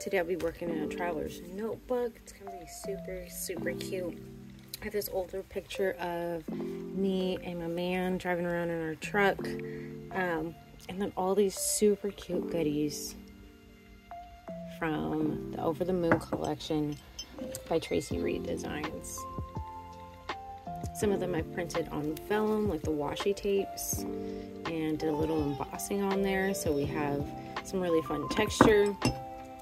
Today I'll be working in a traveler's notebook. It's gonna be super, super cute. I have this older picture of me and my man driving around in our truck. And then all these super cute goodies from the Over the Moon collection by Traci Reed Designs. Some of them I printed on vellum, like the washi tapes, and did a little embossing on there, so we have some really fun texture.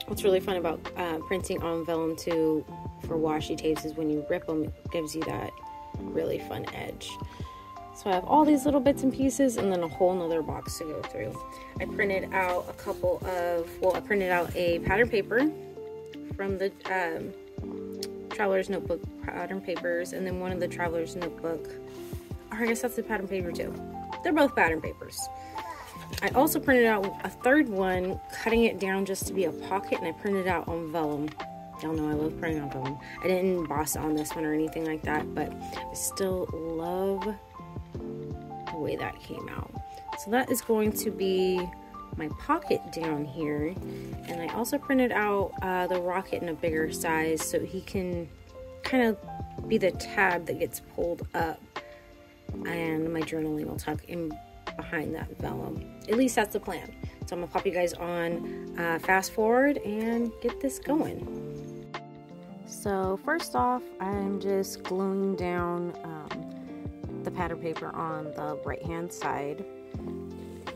What's really fun about printing on vellum too for washi tapes is when you rip them, it gives you that really fun edge. So I have all these little bits and pieces, and then a whole nother box to go through. I printed out I printed out a pattern paper from the Traveler's Notebook pattern papers, and then one of the Traveler's Notebook, or I guess that's the pattern paper too. They're both pattern papers. I also printed out a third one, cutting it down just to be a pocket, and I printed it out on vellum. Y'all know I love printing on vellum. I didn't emboss on this one or anything like that, but I still love the way that came out. So that is going to be my pocket down here, and I also printed out the rocket in a bigger size so he can kind of be the tab that gets pulled up, and my journaling will tuck in behind that vellum. At least that's the plan. So I'm gonna pop you guys on fast forward and get this going. So first off, I'm just gluing down the pattern paper on the right hand side,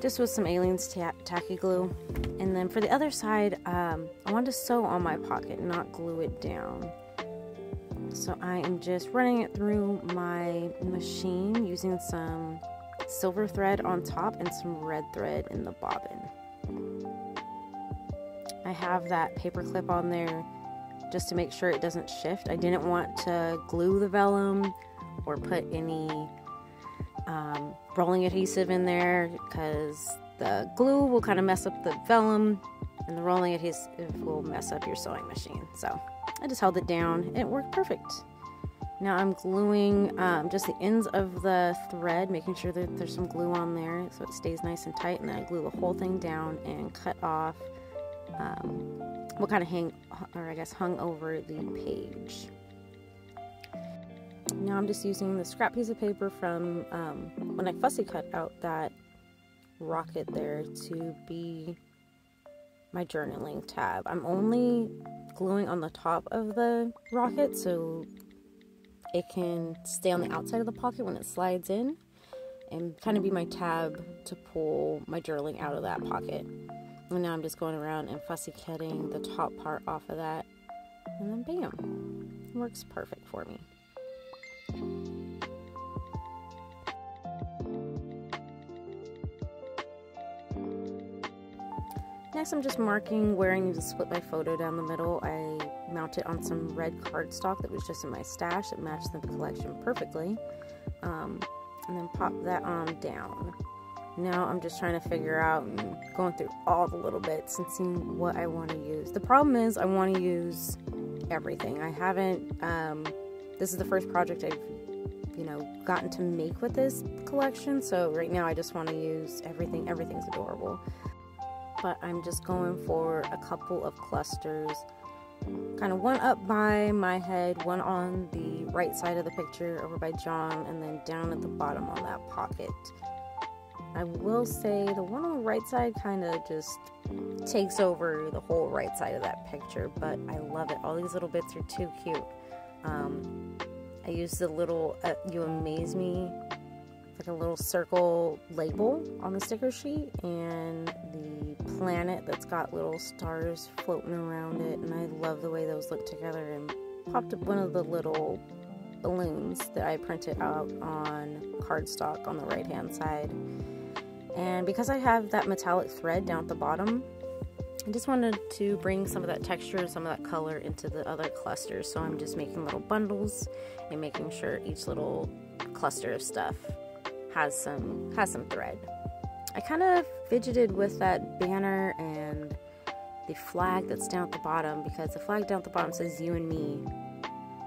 just with some Aliens tacky glue. And then for the other side, I wanted to sew on my pocket, not glue it down. So I am just running it through my machine using some silver thread on top and some red thread in the bobbin. I have that paper clip on there just to make sure it doesn't shift. I didn't want to glue the vellum or put any rolling adhesive in there, because the glue will kind of mess up the vellum and the rolling adhesive will mess up your sewing machine. So I just held it down and it worked perfect. Now I'm gluing just the ends of the thread, making sure that there's some glue on there so it stays nice and tight, and then I glue the whole thing down and cut off what kind of hung over the page. Now I'm just using the scrap piece of paper from when I fussy cut out that rocket there to be my journaling tab. I'm only gluing on the top of the rocket so it can stay on the outside of the pocket when it slides in, and kind of be my tab to pull my journaling out of that pocket. And now I'm just going around and fussy cutting the top part off of that, and then bam, it works perfect for me. Next, I'm just marking where I need to split my photo down the middle. I mounted on some red cardstock that was just in my stash that matched the collection perfectly, and then pop that on down. Now I'm just trying to figure out and going through all the little bits and seeing what I want to use. The problem is I want to use everything. I haven't, this is the first project I've, gotten to make with this collection, so right now I just want to use everything. Everything's adorable. But I'm just going for a couple of clusters, kind of one up by my head, one on the right side of the picture over by John, and then down at the bottom on that pocket. I will say the one on the right side kind of just takes over the whole right side of that picture, but I love it. All these little bits are too cute. I used the little You Amaze Me, like a little circle label on the sticker sheet, and the planet that's got little stars floating around it, and I love the way those look together, and popped up one of the little balloons that I printed out on cardstock on the right hand side. And because I have that metallic thread down at the bottom, I just wanted to bring some of that texture and some of that color into the other clusters, so I'm just making little bundles and making sure each little cluster of stuff has some thread. I kind of fidgeted with that banner and the flag that's down at the bottom, because the flag down at the bottom says You and Me,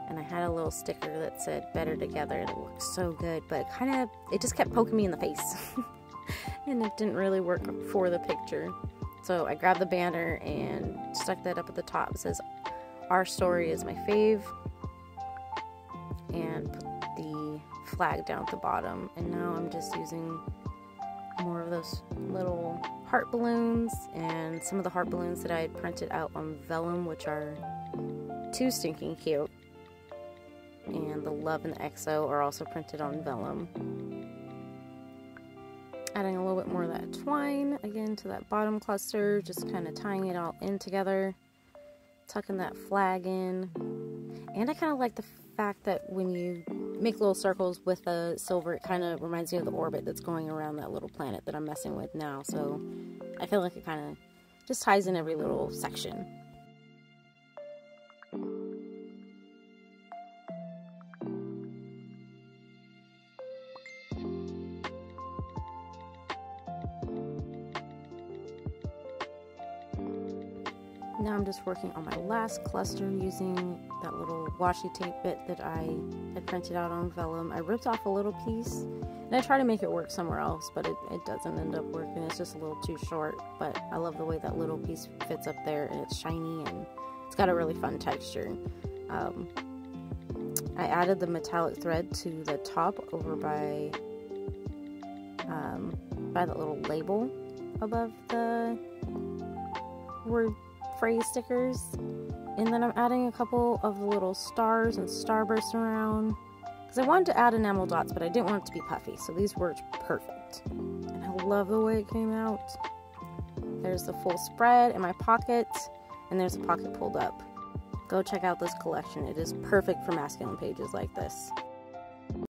and I had a little sticker that said Better Together, and it looked so good, but it just kept poking me in the face and it didn't really work for the picture. So I grabbed the banner and stuck that up at the top. It says, "Our story is my fave." And put the flag down at the bottom. And now I'm just using more of those little heart balloons, and some of the heart balloons that I had printed out on vellum, which are too stinking cute. And the love and the XO are also printed on vellum. Adding a little bit more of that twine again to that bottom cluster, just kind of tying it all in together, tucking that flag in. And I kind of like the fact that when you make little circles with the silver, it kind of reminds me of the orbit that's going around that little planet that I'm messing with now. So I feel like it kind of just ties in every little section. Now I'm just working on my last cluster using that little washi tape bit that I had printed out on vellum. I ripped off a little piece and I try to make it work somewhere else, but it doesn't end up working. It's just a little too short, but I love the way that little piece fits up there, and it's shiny and it's got a really fun texture. I added the metallic thread to the top over by that little label above the word phrase stickers, and then I'm adding a couple of the little stars and starbursts around because I wanted to add enamel dots, but I didn't want it to be puffy, so these worked perfect. And I love the way it came out. There's the full spread in my pocket, and there's a pocket pulled up. Go check out this collection. It is perfect for masculine pages like this.